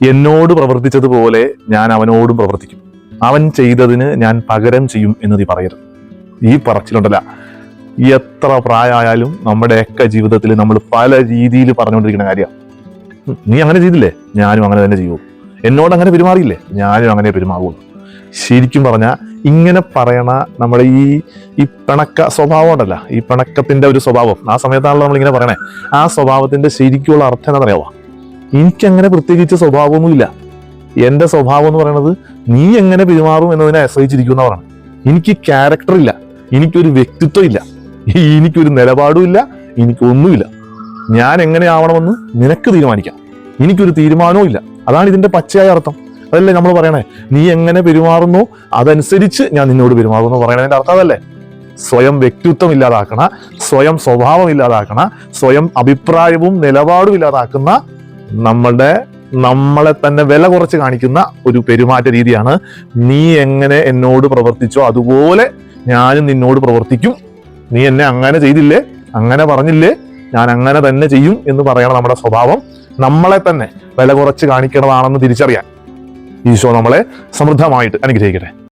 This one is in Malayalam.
എന്നോട് പ്രവർത്തിച്ചതുപോലെ ഞാൻ അവനോടും പ്രവർത്തിക്കും, അവൻ ചെയ്തതിന് ഞാൻ പകരം ചെയ്യും എന്ന് നീ പറയരുത്. ഈ പറച്ചിലുണ്ടല്ല, എത്ര പ്രായമായാലും നമ്മുടെയൊക്കെ ജീവിതത്തിൽ നമ്മൾ പല രീതിയിൽ പറഞ്ഞുകൊണ്ടിരിക്കുന്ന കാര്യമാണ്. നീ അങ്ങനെ ചെയ്തില്ലേ, ഞാനും അങ്ങനെ തന്നെ ചെയ്യൂ. എന്നോട് അങ്ങനെ പെരുമാറിയില്ലേ, ഞാനും അങ്ങനെ പെരുമാറുള്ളൂ. ശരിക്കും പറഞ്ഞാൽ ഇങ്ങനെ പറയണ നമ്മുടെ ഈ പിണക്ക സ്വഭാവം ഉണ്ടല്ല, ഈ പിണക്കത്തിന്റെ ഒരു സ്വഭാവം, ആ സമയത്താണല്ലോ നമ്മളിങ്ങനെ പറയണേ. ആ സ്വഭാവത്തിന്റെ ശരിക്കുള്ള അർത്ഥം എന്താ പറയാ? എനിക്കങ്ങനെ പ്രത്യേകിച്ച് സ്വഭാവമൊന്നുമില്ല. എന്റെ സ്വഭാവം എന്ന് പറയുന്നത് നീ എങ്ങനെ പെരുമാറും എന്നതിനെ ആശ്രയിച്ചിരിക്കുന്ന പറയണം. എനിക്ക് ക്യാരക്ടർ ഇല്ല, എനിക്കൊരു വ്യക്തിത്വം ഇല്ല, എനിക്കൊരു നിലപാടും ഇല്ല, എനിക്കൊന്നുമില്ല. ഞാൻ എങ്ങനെയാവണമെന്ന് നിനക്ക് തീരുമാനിക്കാം, എനിക്കൊരു തീരുമാനവും ഇല്ല. അതാണ് ഇതിന്റെ പച്ചയായ അർത്ഥം. അതല്ലേ നമ്മൾ പറയണേ, നീ എങ്ങനെ പെരുമാറുന്നു അതനുസരിച്ച് ഞാൻ നിന്നോട് പെരുമാറുന്നു പറയണതിന്റെ അർത്ഥം അതല്ലേ? സ്വയം വ്യക്തിത്വം ഇല്ലാതാക്കണ, സ്വയം സ്വഭാവം ഇല്ലാതാക്കണ, സ്വയം അഭിപ്രായവും നിലപാടും ഇല്ലാതാക്കുന്ന, നമ്മളെ തന്നെ വില കുറച്ച് കാണിക്കുന്ന ഒരു പെരുമാറ്റ രീതിയാണ്. നീ എങ്ങനെ എന്നോട് പ്രവർത്തിച്ചോ അതുപോലെ ഞാനും നിന്നോട് പ്രവർത്തിക്കും. നീ എന്നെ അങ്ങനെ ചെയ്തില്ലേ, അങ്ങനെ പറഞ്ഞില്ലേ, ഞാൻ അങ്ങനെ തന്നെ ചെയ്യും എന്ന് പറയണം നമ്മുടെ സ്വഭാവം. നമ്മളെ തന്നെ വില കുറച്ച് കാണിക്കണതാണെന്ന് തിരിച്ചറിയാൻ ഈശോ നമ്മളെ സമൃദ്ധമായിട്ട് അനുഗ്രഹിക്കട്ടെ.